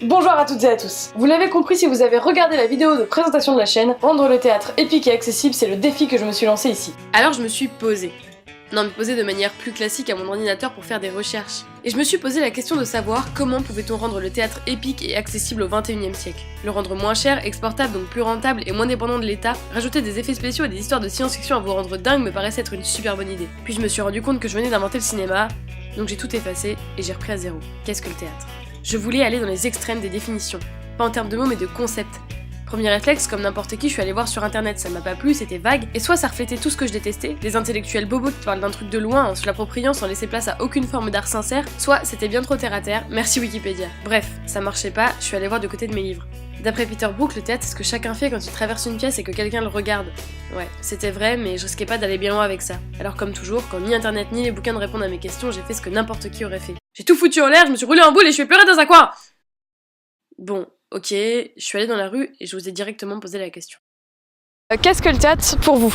Bonjour à toutes et à tous. Vous l'avez compris si vous avez regardé la vidéo de présentation de la chaîne, rendre le théâtre épique et accessible, c'est le défi que je me suis lancé ici. Alors je me suis posée. Non mais posée de manière plus classique à mon ordinateur pour faire des recherches. Et je me suis posé la question de savoir comment pouvait-on rendre le théâtre épique et accessible au 21e siècle. Le rendre moins cher, exportable, donc plus rentable et moins dépendant de l'État, rajouter des effets spéciaux et des histoires de science-fiction à vous rendre dingue me paraissait être une super bonne idée. Puis je me suis rendu compte que je venais d'inventer le cinéma, donc j'ai tout effacé et j'ai repris à zéro. Qu'est-ce que le théâtre ? Je voulais aller dans les extrêmes des définitions, pas en termes de mots mais de concepts. Premier réflexe, comme n'importe qui, je suis allée voir sur internet, ça m'a pas plu, c'était vague, et soit ça reflétait tout ce que je détestais, les intellectuels bobos qui parlent d'un truc de loin en se l'appropriant sans laisser place à aucune forme d'art sincère, soit c'était bien trop terre à terre, merci Wikipédia. Bref, ça marchait pas, je suis allée voir du côté de mes livres. D'après Peter Brook, le théâtre c'est ce que chacun fait quand il traverse une pièce et que quelqu'un le regarde. Ouais, c'était vrai, mais je risquais pas d'aller bien loin avec ça. Alors comme toujours, quand ni internet ni les bouquins ne répondent à mes questions, j'ai fait ce que n'importe qui aurait fait. J'ai tout foutu en l'air, je me suis roulé en boule et je suis pleuré dans un coin. Bon, ok, je suis allée dans la rue et je vous ai directement posé la question. Qu'est-ce que le théâtre pour vous ?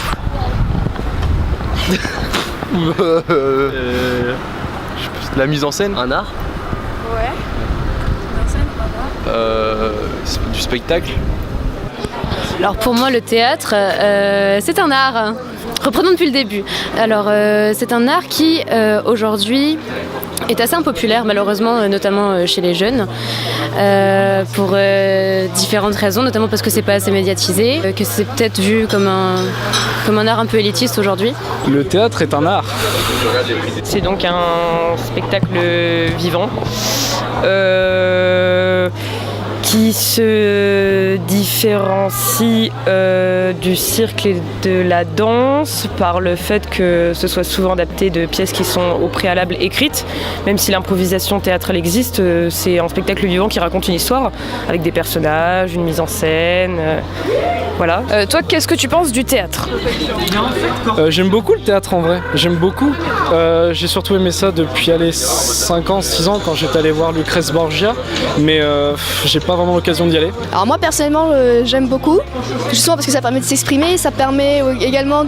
La mise en scène. Un art. Ouais. Du spectacle. Alors pour moi le théâtre c'est un art. Reprenons depuis le début. Alors c'est un art qui aujourd'hui est assez impopulaire malheureusement, notamment chez les jeunes, pour différentes raisons, notamment parce que c'est pas assez médiatisé, que c'est peut-être vu comme un art un peu élitiste aujourd'hui. Le théâtre est un art. C'est donc un spectacle vivant qui se différencie du cirque et de la danse par le fait que ce soit souvent adapté de pièces qui sont au préalable écrites. Même si l'improvisation théâtrale existe, c'est un spectacle vivant qui raconte une histoire avec des personnages, une mise en scène. Voilà. Toi, qu'est-ce que tu penses du théâtre ? J'aime beaucoup le théâtre en vrai, j'aime beaucoup. J'ai surtout aimé ça depuis 5 ans, 6 ans quand j'étais allé voir Lucrèce Borgia, mais j'ai pas vraiment l'occasion d'y aller. Alors moi personnellement j'aime beaucoup, justement parce que ça permet de s'exprimer, ça permet également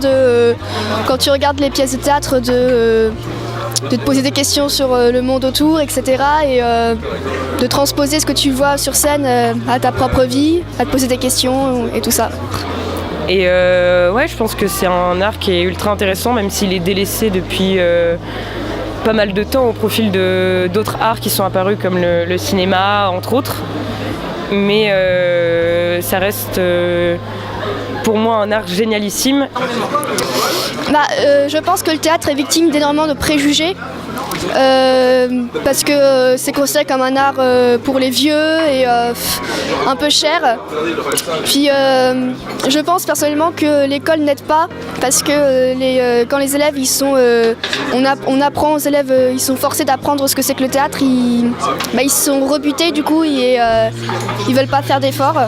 quand tu regardes les pièces de théâtre de te poser des questions sur le monde autour, etc. et de transposer ce que tu vois sur scène à ta propre vie, à te poser des questions et tout ça. Et ouais, je pense que c'est un art qui est ultra intéressant, même s'il est délaissé depuis pas mal de temps au profil d'autres arts qui sont apparus comme le cinéma, entre autres. Mais ça reste pour moi un art génialissime. Je pense que le théâtre est victime d'énormément de préjugés. Parce que c'est considéré comme un art pour les vieux et un peu cher. Puis je pense personnellement que l'école n'aide pas parce que quand les élèves on apprend aux élèves, ils sont forcés d'apprendre ce que c'est que le théâtre, ils sont rebutés du coup et ils veulent pas faire d'efforts.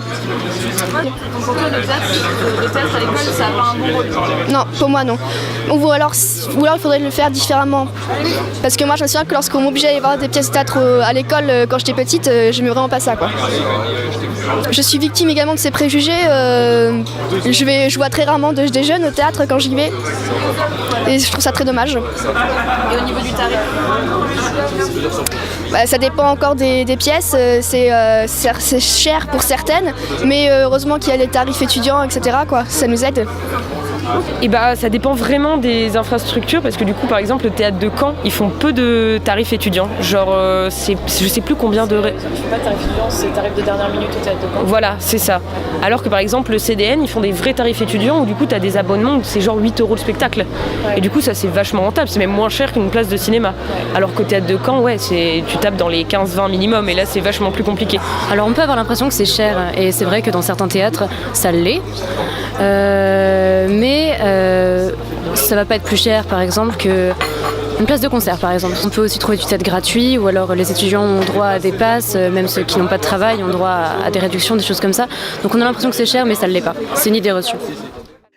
Pour toi, le théâtre à l'école, ça n'a pas un bon rôle ? Non, pour moi non. Ou alors il faudrait le faire différemment. Parce que moi je me souviens que lorsqu'on m'obligeait à aller voir des pièces de théâtre à l'école quand j'étais petite, j'aimais vraiment pas ça quoi. Je suis victime également de ces préjugés. Je vois très rarement des jeunes au théâtre quand j'y vais. Et je trouve ça très dommage. Et au niveau du tarif ? Ça dépend encore des pièces, c'est cher pour certaines, mais heureusement qu'il y a les tarifs étudiants, etc. quoi, ça nous aide. Et ça dépend vraiment des infrastructures parce que du coup par exemple le théâtre de Caen ils font peu de tarifs étudiants, genre je sais plus combien de... C'est pas tarif étudiant, c'est tarif de dernière minute au théâtre de Caen. Voilà, c'est ça. Alors que par exemple le CDN ils font des vrais tarifs étudiants où du coup t'as des abonnements où c'est genre 8 € le spectacle. Ouais. Et du coup ça c'est vachement rentable, c'est même moins cher qu'une place de cinéma. Ouais. Alors qu'au théâtre de Caen tu tapes dans les 15-20 minimum et là c'est vachement plus compliqué. Alors on peut avoir l'impression que c'est cher et c'est vrai que dans certains théâtres ça l'est. Mais ça va pas être plus cher par exemple qu'une place de concert par exemple. On peut aussi trouver du théâtre gratuit ou alors les étudiants ont droit à des passes, même ceux qui n'ont pas de travail ont droit à des réductions, des choses comme ça. Donc on a l'impression que c'est cher mais ça ne l'est pas. C'est une idée reçue.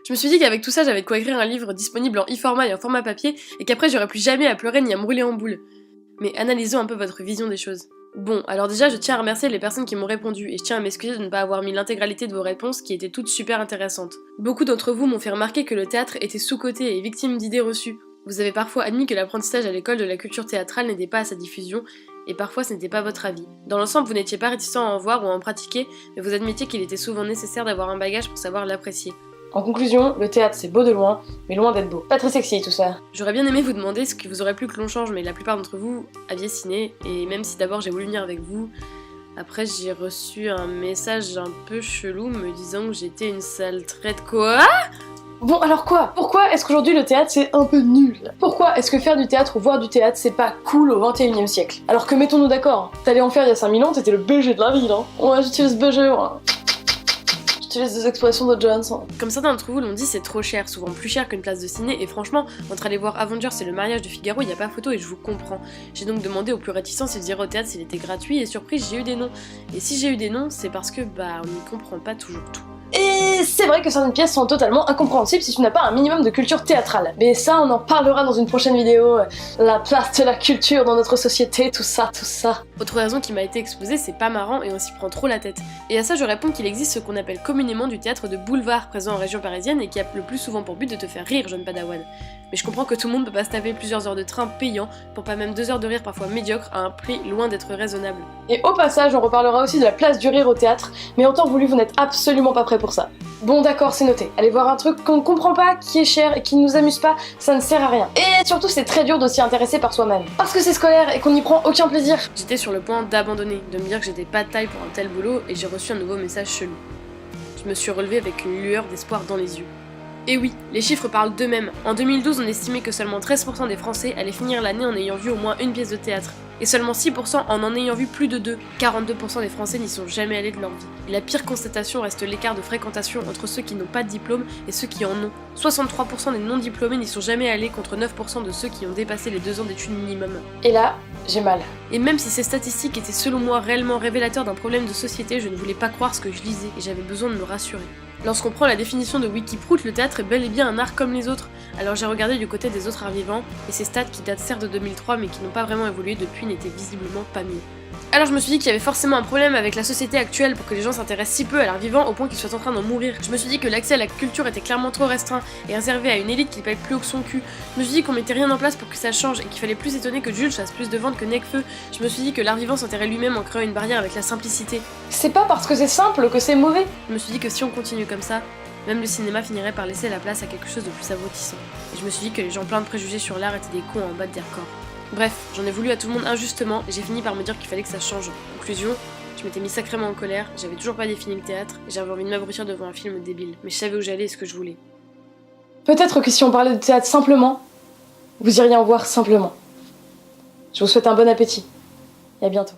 Je me suis dit qu'avec tout ça j'avais de quoi écrire un livre disponible en e-format et en format papier et qu'après j'aurais plus jamais à pleurer ni à me rouler en boule. Mais analysons un peu votre vision des choses. Bon, alors déjà je tiens à remercier les personnes qui m'ont répondu et je tiens à m'excuser de ne pas avoir mis l'intégralité de vos réponses qui étaient toutes super intéressantes. Beaucoup d'entre vous m'ont fait remarquer que le théâtre était sous-coté et victime d'idées reçues. Vous avez parfois admis que l'apprentissage à l'école de la culture théâtrale n'aidait pas à sa diffusion, Et parfois ce n'était pas votre avis. Dans l'ensemble, vous n'étiez pas réticent à en voir ou à en pratiquer, mais vous admettiez qu'il était souvent nécessaire d'avoir un bagage pour savoir l'apprécier. En conclusion, le théâtre c'est beau de loin, mais loin d'être beau. Pas très sexy tout ça. J'aurais bien aimé vous demander ce qui vous aurait plu que l'on change, mais la plupart d'entre vous aviez ciné, et même si d'abord j'ai voulu venir avec vous, après j'ai reçu un message un peu chelou me disant que j'étais une sale traite quoi. Bon alors quoi? Pourquoi est-ce qu'aujourd'hui le théâtre c'est un peu nul? Pourquoi est-ce que faire du théâtre ou voir du théâtre c'est pas cool au 21e siècle? Alors que mettons-nous d'accord, t'allais en faire il y a 5000 ans, t'étais le BG de la ville hein. Ouais j'utilise BG moi. J'utilise des expressions de Jones. Comme certains d'entre vous l'ont dit, c'est trop cher, souvent plus cher qu'une place de ciné, et franchement, entre aller voir Avengers et le mariage de Figaro, il n'y a pas photo et je vous comprends. J'ai donc demandé aux plus réticents s'ils iraient au théâtre s'il était gratuit, et surprise, j'ai eu des noms. Et si j'ai eu des noms, c'est parce que, on n'y comprend pas toujours tout. Et c'est vrai que certaines pièces sont totalement incompréhensibles si tu n'as pas un minimum de culture théâtrale. Mais ça, on en parlera dans une prochaine vidéo. La place de la culture dans notre société, tout ça, tout ça. Autre raison qui m'a été exposée, c'est pas marrant et on s'y prend trop la tête. Et à ça, je réponds qu'il existe ce qu'on appelle communément du théâtre de boulevard présent en région parisienne et qui a le plus souvent pour but de te faire rire, jeune padawan. Mais je comprends que tout le monde peut pas se taper plusieurs heures de train payant pour pas même 2 heures de rire parfois médiocre à un prix loin d'être raisonnable. Et au passage, on reparlera aussi de la place du rire au théâtre, mais en temps voulu, vous n'êtes absolument pas prêts pour ça. Bon d'accord, c'est noté. Aller voir un truc qu'on ne comprend pas, qui est cher et qui ne nous amuse pas, ça ne sert à rien. Et surtout, c'est très dur de s'y intéresser par soi-même. Parce que c'est scolaire et qu'on n'y prend aucun plaisir. J'étais sur le point d'abandonner, de me dire que j'étais pas de taille pour un tel boulot et j'ai reçu un nouveau message chelou. Je me suis relevée avec une lueur d'espoir dans les yeux. Et oui, les chiffres parlent d'eux-mêmes. En 2012, on estimait que seulement 13% des Français allaient finir l'année en ayant vu au moins une pièce de théâtre. Et seulement 6% en ayant vu plus de 2. 42% des Français n'y sont jamais allés de leur vie. Et la pire constatation reste l'écart de fréquentation entre ceux qui n'ont pas de diplôme et ceux qui en ont. 63% des non-diplômés n'y sont jamais allés contre 9% de ceux qui ont dépassé les 2 ans d'études minimum. Et là, j'ai mal. Et même si ces statistiques étaient selon moi réellement révélateurs d'un problème de société, je ne voulais pas croire ce que je lisais et j'avais besoin de me rassurer. Lorsqu'on prend la définition de Wikiprout, le théâtre est bel et bien un art comme les autres. Alors j'ai regardé du côté des autres arts vivants, et ces stats qui datent certes de 2003 mais qui n'ont pas vraiment évolué depuis n'étaient visiblement pas mieux. Alors je me suis dit qu'il y avait forcément un problème avec la société actuelle pour que les gens s'intéressent si peu à l'art vivant au point qu'ils soient en train d'en mourir. Je me suis dit que l'accès à la culture était clairement trop restreint et réservé à une élite qui paye plus haut que son cul. Je me suis dit qu'on mettait rien en place pour que ça change et qu'il fallait plus étonner que Jules fasse plus de ventes que Necfeu. Je me suis dit que l'art vivant s'enterrait lui-même en créant une barrière avec la simplicité. C'est pas parce que c'est simple que c'est mauvais. Je me suis dit que si on continue comme ça, même le cinéma finirait par laisser la place à quelque chose de plus abrutissant. Et je me suis dit que les gens pleins de préjugés sur l'art étaient des cons en bas des records. Bref, j'en ai voulu à tout le monde injustement et j'ai fini par me dire qu'il fallait que ça change. En conclusion, je m'étais mis sacrément en colère, j'avais toujours pas défini le théâtre et j'avais envie de m'abrutir devant un film débile. Mais je savais où j'allais et ce que je voulais. Peut-être que si on parlait de théâtre simplement, vous iriez en voir simplement. Je vous souhaite un bon appétit et à bientôt.